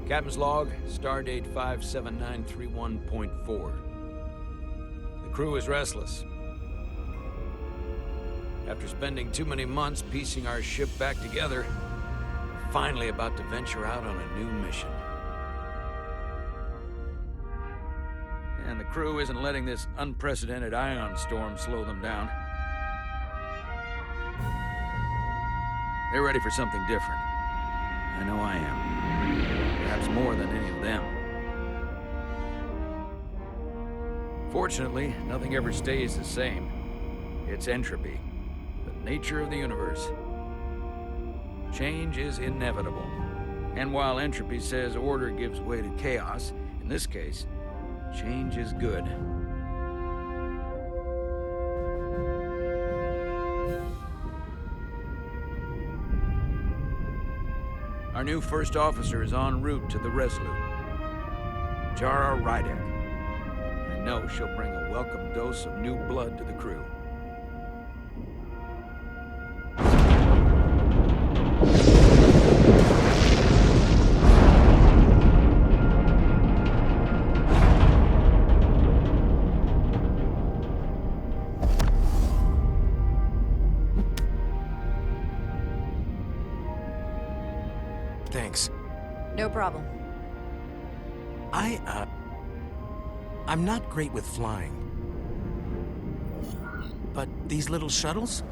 Captain's log, stardate 57931.4. The crew is restless. After spending too many months piecing our ship back together, we're finally about to venture out on a new mission. And the crew isn't letting this unprecedented ion storm slow them down. They're ready for something different. I know I am. Perhaps more than any of them. Fortunately, nothing ever stays the same. It's entropy, the nature of the universe. Change is inevitable. And while entropy says order gives way to chaos, in this case, change is good. Our new first officer is en route to the Resolute. Jara Rydek. I know she'll bring a welcome dose of new blood to the crew. Thanks. No problem. I'm not great with flying. But these little shuttles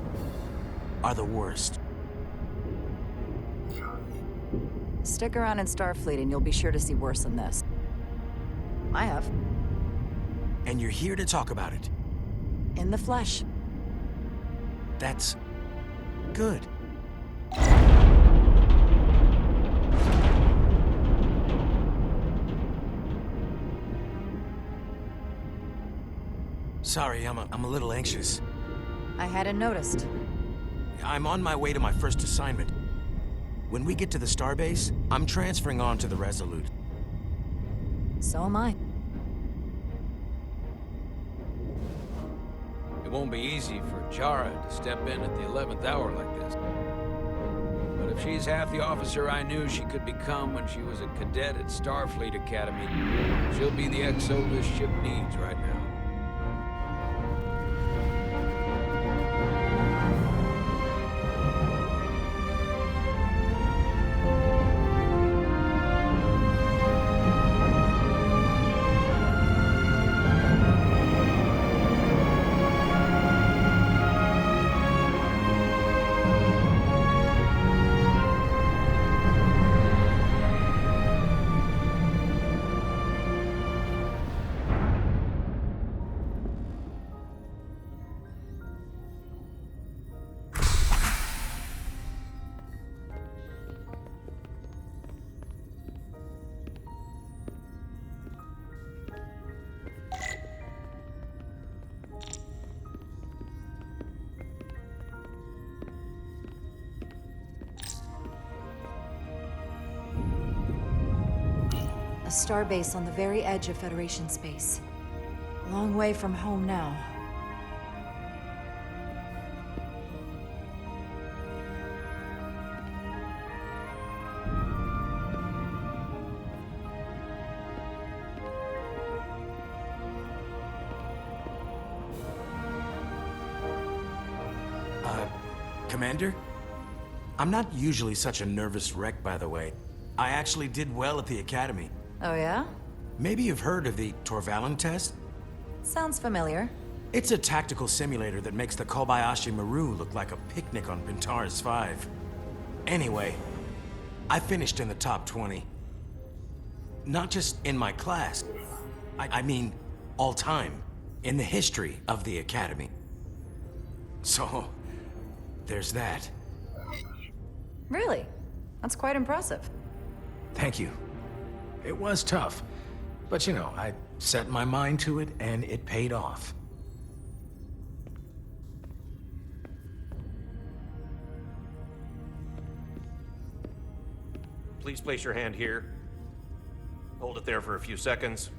are the worst. Stick around in Starfleet and you'll be sure to see worse than this. I have. And you're here to talk about it. In the flesh. That's good. Sorry, I'm a little anxious. I hadn't noticed. I'm on my way to my first assignment. When we get to the starbase, I'm transferring on to the Resolute. So am I. It won't be easy for Jara to step in at the 11th hour like this. But if she's half the officer I knew she could become when she was a cadet at Starfleet Academy, she'll be the XO this ship needs right now. A starbase on the very edge of Federation space. A long way from home now. Commander? I'm not usually such a nervous wreck, by the way. I actually did well at the Academy. Oh yeah? Maybe you've heard of the Torvalin test? Sounds familiar. It's a tactical simulator that makes the Kobayashi Maru look like a picnic on Pintaris 5. Anyway, I finished in the top 20. Not just in my class. I mean, all time. In the history of the Academy. So, there's that. Really? That's quite impressive. Thank you. It was tough, but you know, I set my mind to it and it paid off. Please place your hand here. Hold it there for a few seconds.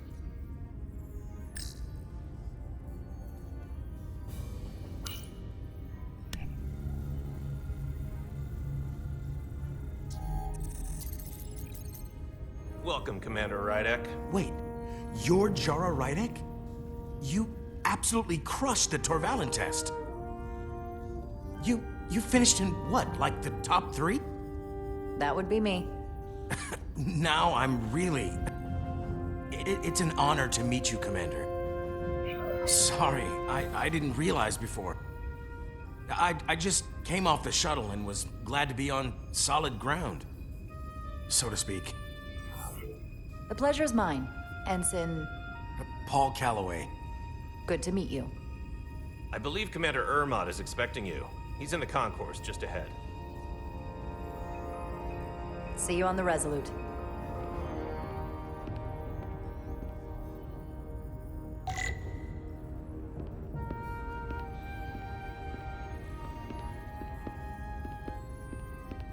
Welcome, Commander Rydek. Wait, you're Jara Rydek? You absolutely crushed the Torvalin test. You finished in what, like the top 3? That would be me. Now I'm really... It's an honor to meet you, Commander. Sorry, I didn't realize before. I just came off the shuttle and was glad to be on solid ground, so to speak. The pleasure is mine, Ensign. Paul Calloway. Good to meet you. I believe Commander Ermot is expecting you. He's in the concourse just ahead. See you on the Resolute.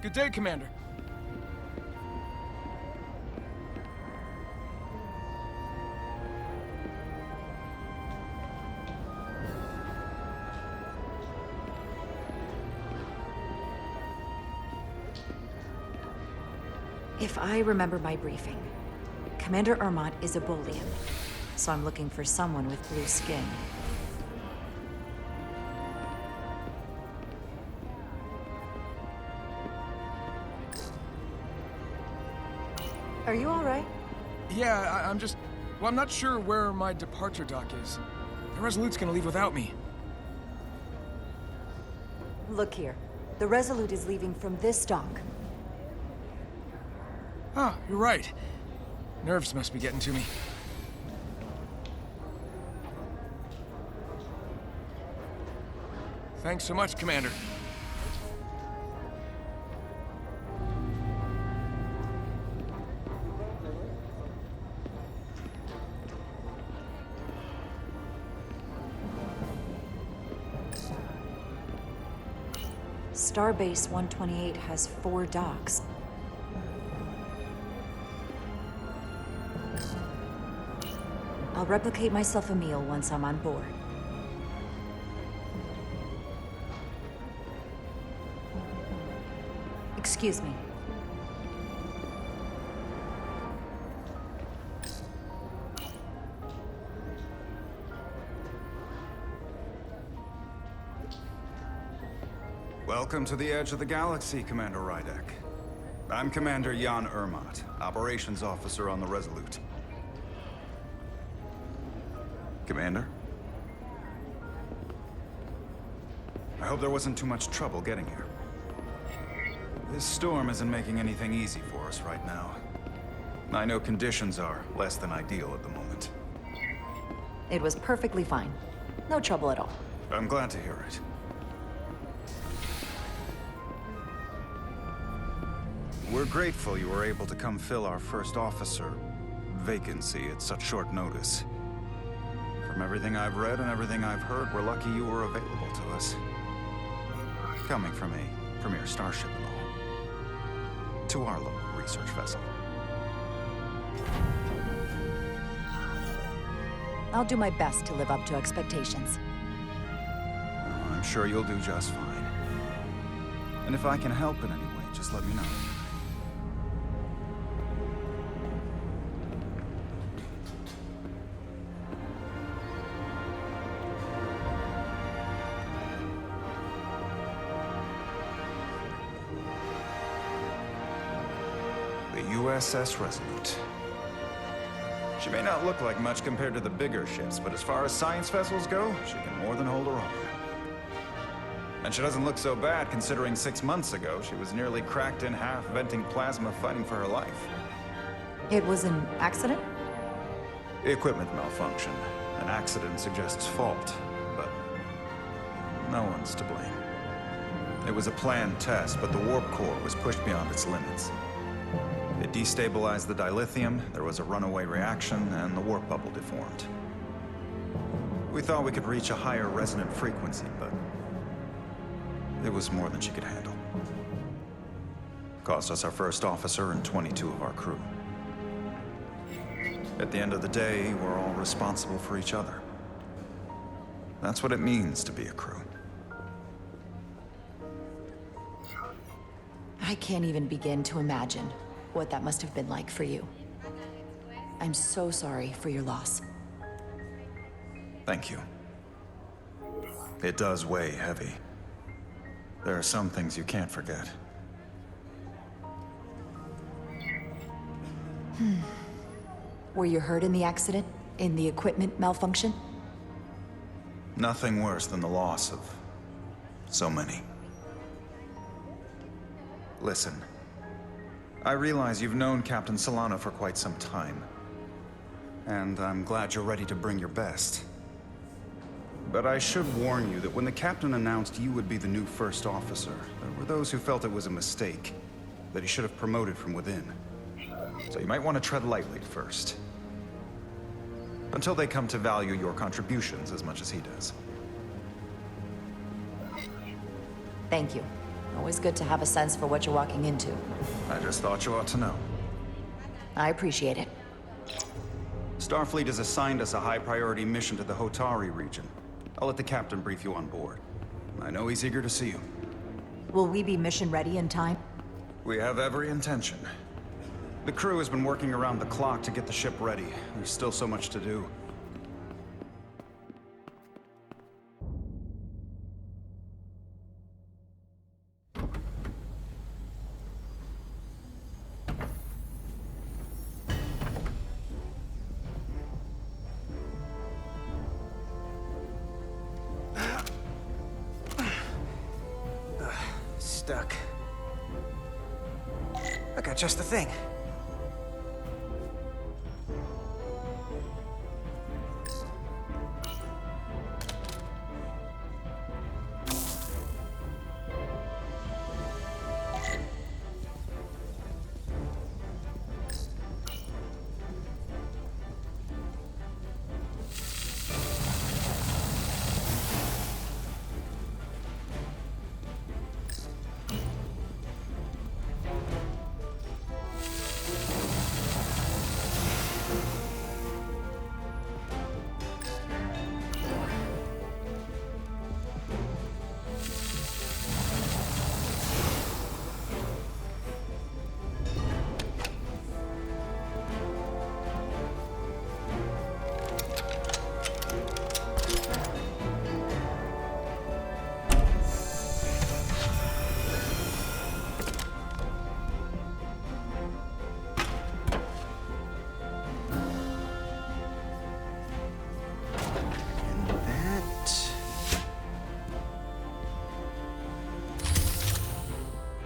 Good day, Commander. If I remember my briefing, Commander Ermot is a Bolian, so I'm looking for someone with blue skin. Are you all right? Yeah, I'm just... Well, I'm not sure where my departure dock is. The Resolute's gonna leave without me. Look here. The Resolute is leaving from this dock. Oh, you're right. Nerves must be getting to me. Thanks so much, Commander. Starbase 128 has 4 docks. I'll replicate myself a meal once I'm on board. Excuse me. Welcome to the edge of the galaxy, Commander Rydek. I'm Commander Jan Ermot, Operations Officer on the Resolute. Commander? I hope there wasn't too much trouble getting here. This storm isn't making anything easy for us right now. I know conditions are less than ideal at the moment. It was perfectly fine. No trouble at all. I'm glad to hear it. We're grateful you were able to come fill our first officer vacancy at such short notice. From everything I've read and everything I've heard, we're lucky you were available to us. Coming from a premier starship and all. To our local research vessel. I'll do my best to live up to expectations. I'm sure you'll do just fine. And if I can help in any way, just let me know. The USS Resolute. She may not look like much compared to the bigger ships, but as far as science vessels go, she can more than hold her own. And she doesn't look so bad considering 6 months ago she was nearly cracked in half, venting plasma, fighting for her life. It was an accident? Equipment malfunction. An accident suggests fault, but no one's to blame. It was a planned test, but the warp core was pushed beyond its limits. It destabilized the dilithium, there was a runaway reaction, and the warp bubble deformed. We thought we could reach a higher resonant frequency, but it was more than she could handle. Cost us our first officer and 22 of our crew. At the end of the day, we're all responsible for each other. That's what it means to be a crew. I can't even begin to imagine what that must have been like for you. I'm so sorry for your loss. Thank you. It does weigh heavy. There are some things you can't forget. Were you hurt in the accident? In the equipment malfunction? Nothing worse than the loss of so many. Listen, I realize you've known Captain Solano for quite some time. And I'm glad you're ready to bring your best. But I should warn you that when the captain announced you would be the new first officer, there were those who felt it was a mistake, that he should have promoted from within. So you might want to tread lightly at first. Until they come to value your contributions as much as he does. Thank you. Always good to have a sense for what you're walking into. I just thought you ought to know. I appreciate it. Starfleet has assigned us a high-priority mission to the Hotari region. I'll let the captain brief you on board. I know he's eager to see you. Will we be mission ready in time? We have every intention. The crew has been working around the clock to get the ship ready. There's still so much to do. Stuck. I got just the thing.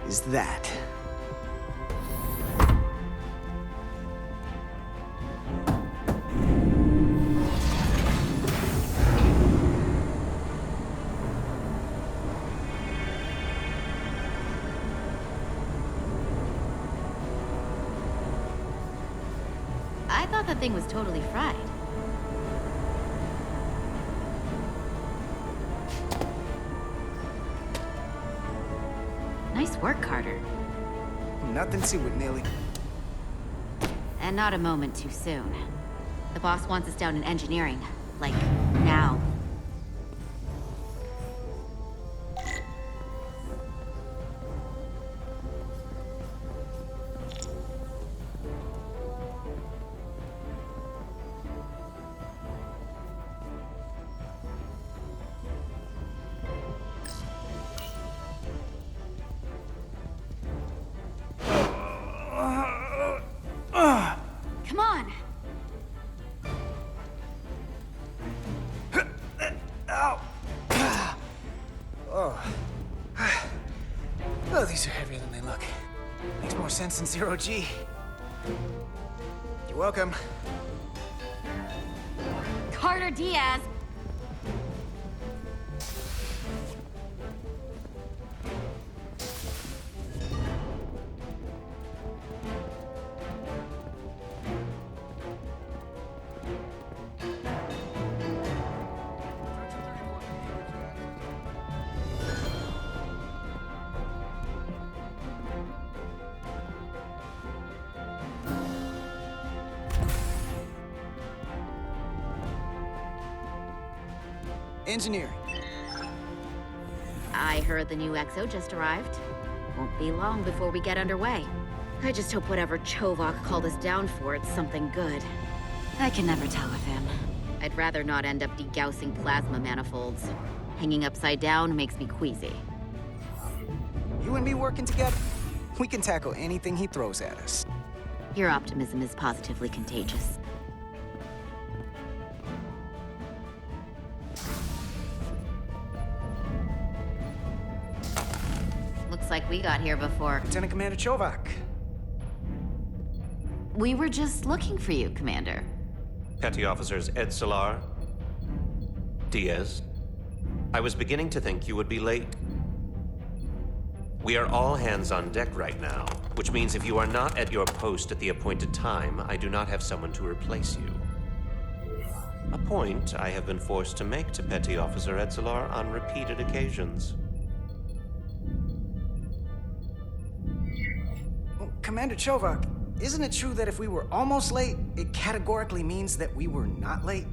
Is that. I thought that thing was totally fried. Nice work, Carter. Nothing to it, Neely. And not a moment too soon. The boss wants us down in engineering. Like, now. Come on! Oh, these are heavier than they look. Makes more sense than zero G. You're welcome. Carter Diaz! Engineering. I heard the new XO just arrived. Won't be long before we get underway. I just hope whatever Chovak called us down for, it's something good. I can never tell with him. I'd rather not end up degaussing plasma manifolds. Hanging upside down makes me queasy. You and me working together, we can tackle anything he throws at us. Your optimism is positively contagious. Looks like we got here before. Lieutenant Commander Chovak. We were just looking for you, Commander. Petty Officers Ed Solar, Diaz. I was beginning to think you would be late. We are all hands on deck right now, which means if you are not at your post at the appointed time, I do not have someone to replace you. A point I have been forced to make to Petty Officer Ed Solar on repeated occasions. Well, Commander Chovak, isn't it true that if we were almost late, it categorically means that we were not late?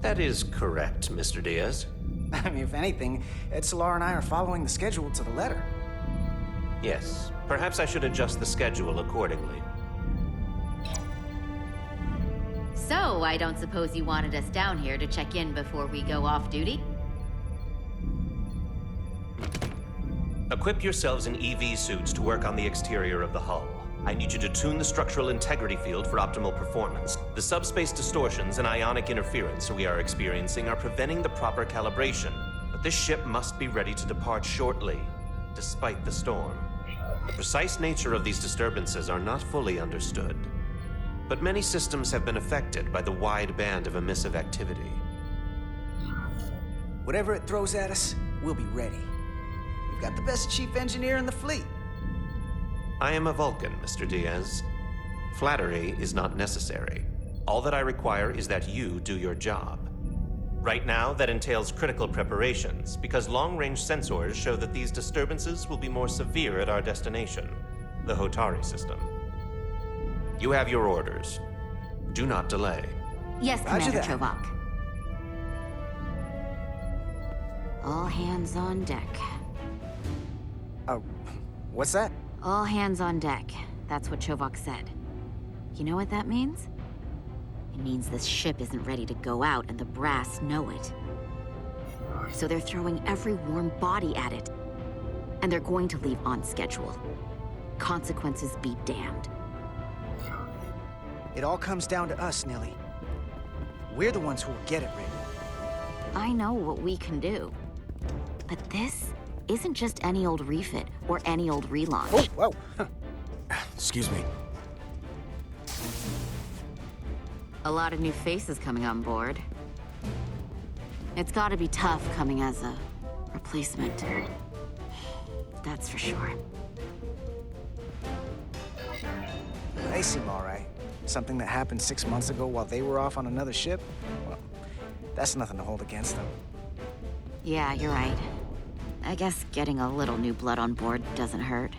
That is correct, Mr. Diaz. I mean, if anything, Ed Solar and I are following the schedule to the letter. Yes, perhaps I should adjust the schedule accordingly. So, I don't suppose you wanted us down here to check in before we go off duty? Equip yourselves in EV suits to work on the exterior of the hull. I need you to tune the structural integrity field for optimal performance. The subspace distortions and ionic interference we are experiencing are preventing the proper calibration. But this ship must be ready to depart shortly, despite the storm. The precise nature of these disturbances are not fully understood. But many systems have been affected by the wide band of emissive activity. Whatever it throws at us, we'll be ready. We've got the best chief engineer in the fleet. I am a Vulcan, Mr. Diaz. Flattery is not necessary. All that I require is that you do your job. Right now, that entails critical preparations, because long-range sensors show that these disturbances will be more severe at our destination, the Hotari system. You have your orders. Do not delay. Yes, Roger Commander that. Chovak. All hands on deck. What's that? All hands on deck. That's what Chovak said. You know what that means? It means this ship isn't ready to go out and the brass know it. So they're throwing every warm body at it. And they're going to leave on schedule. Consequences be damned. It all comes down to us, Nelly. We're the ones who will get it ready. I know what we can do. But this isn't just any old refit or any old relaunch. Oh, whoa. Excuse me. A lot of new faces coming on board. It's gotta be tough coming as a replacement. That's for sure. They seem all right. Something that happened 6 months ago while they were off on another ship? Well, that's nothing to hold against them. Yeah, you're right. I guess getting a little new blood on board doesn't hurt.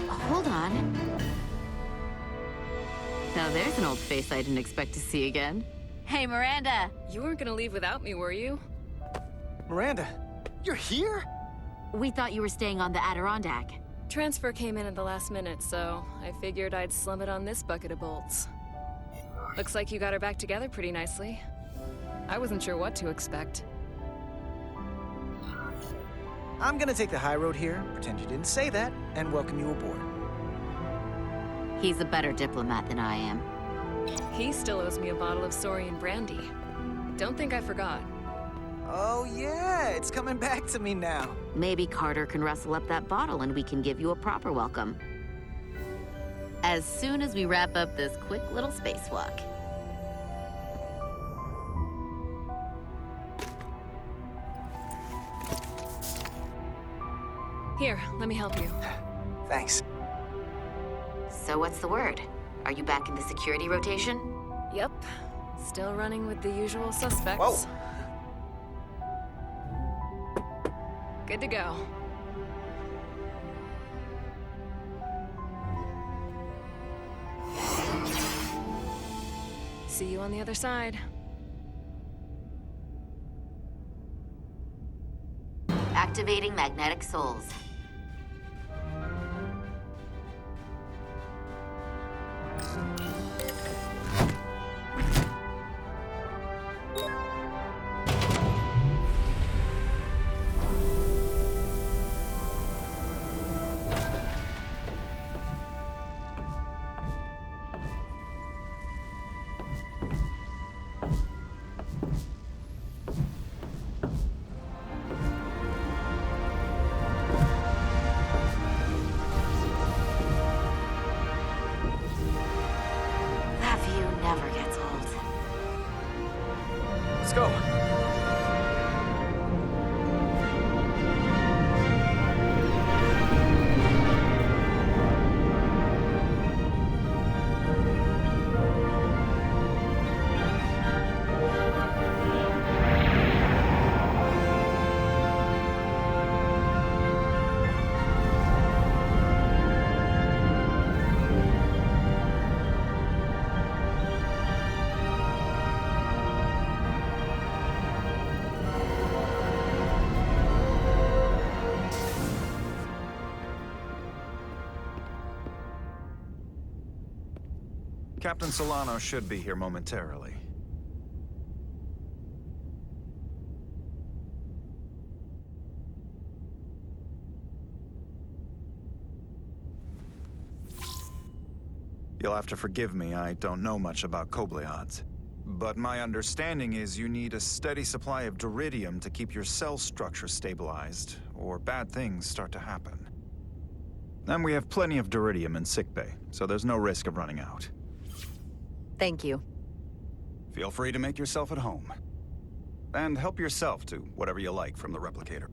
Hold on. Now there's an old face I didn't expect to see again. Hey, Miranda! You weren't gonna leave without me, were you? Miranda, you're here? We thought you were staying on the Adirondack. Transfer came in at the last minute, so I figured I'd slum it on this bucket of bolts. Looks like you got her back together pretty nicely. I wasn't sure what to expect. I'm gonna take the high road here, pretend you didn't say that, and welcome you aboard. He's a better diplomat than I am. He still owes me a bottle of Saurian brandy. Don't think I forgot. Oh yeah, it's coming back to me now. Maybe Carter can rustle up that bottle and we can give you a proper welcome. As soon as we wrap up this quick little spacewalk. Here, let me help you. Thanks. So what's the word? Are you back in the security rotation? Yep. Still running with the usual suspects. Whoa. Good to go. See you on the other side. Activating magnetic souls. That view never gets old. Let's go. Captain Solano should be here momentarily. You'll have to forgive me, I don't know much about Kobleods. But my understanding is you need a steady supply of duridium to keep your cell structure stabilized, or bad things start to happen. And we have plenty of duridium in sickbay, so there's no risk of running out. Thank you. Feel free to make yourself at home. And help yourself to whatever you like from the replicator.